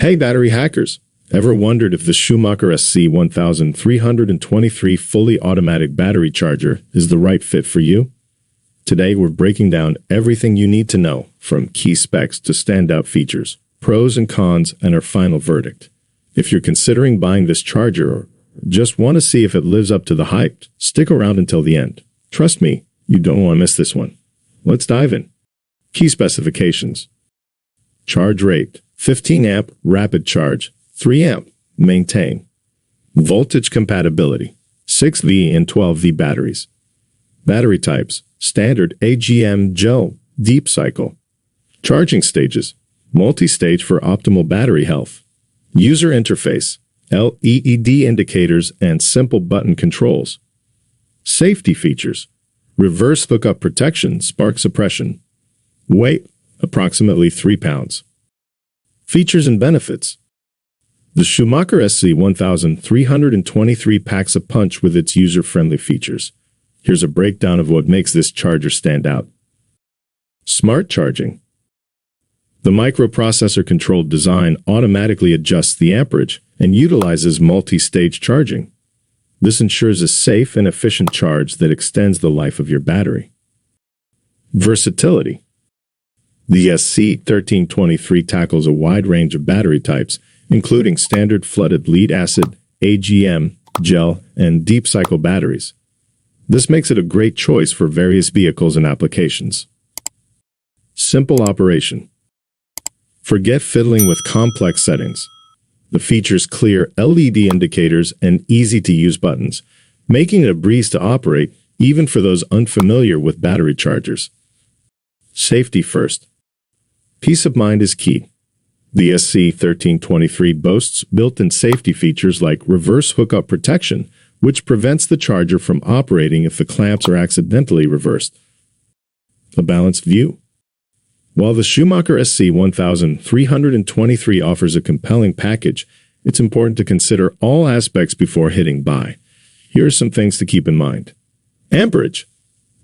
Hey battery hackers! Ever wondered if the Schumacher SC1323 fully automatic battery charger is the right fit for you? Today we're breaking down everything you need to know, from key specs to standout features, pros and cons, and our final verdict. If you're considering buying this charger or just want to see if it lives up to the hype, stick around until the end. Trust me, you don't want to miss this one. Let's dive in. Key specifications. Charge rate: 15 amp rapid charge, 3 amp maintain. Voltage compatibility: 6V and 12V batteries. Battery types: standard AGM gel, deep cycle. Charging stages: multi-stage for optimal battery health. User interface: LED indicators and simple button controls. Safety features: reverse hookup protection, spark suppression. Weight: approximately 3 pounds. Features and benefits. The Schumacher SC1323 packs a punch with its user-friendly features. Here's a breakdown of what makes this charger stand out. Smart charging. The microprocessor-controlled design automatically adjusts the amperage and utilizes multi-stage charging. This ensures a safe and efficient charge that extends the life of your battery. Versatility. The SC1323 tackles a wide range of battery types, including standard flooded lead-acid, AGM, gel, and deep-cycle batteries. This makes it a great choice for various vehicles and applications. Simple operation. Forget fiddling with complex settings. The features clear LED indicators and easy-to-use buttons, making it a breeze to operate even for those unfamiliar with battery chargers. Safety first. Peace of mind is key. The SC1323 boasts built-in safety features like reverse hookup protection, which prevents the charger from operating if the clamps are accidentally reversed. A balanced view. While the Schumacher SC1323 offers a compelling package, it's important to consider all aspects before hitting buy. Here are some things to keep in mind. Amperage.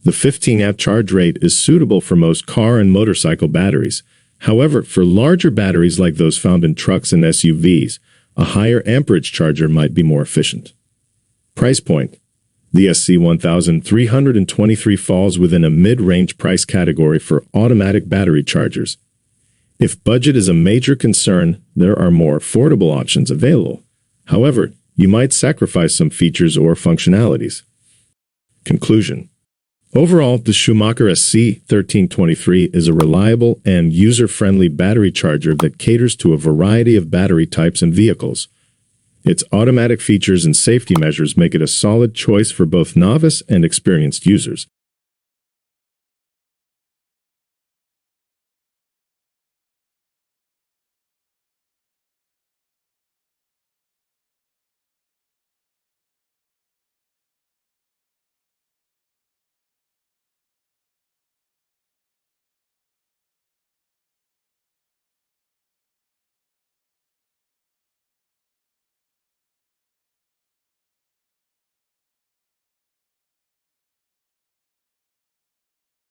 The 15 amp charge rate is suitable for most car and motorcycle batteries. However, for larger batteries like those found in trucks and SUVs, a higher amperage charger might be more efficient. Price point. The SC1323 falls within a mid-range price category for automatic battery chargers. If budget is a major concern, there are more affordable options available. However, you might sacrifice some features or functionalities. Conclusion. Overall, the Schumacher SC1323 is a reliable and user-friendly battery charger that caters to a variety of battery types and vehicles. Its automatic features and safety measures make it a solid choice for both novice and experienced users.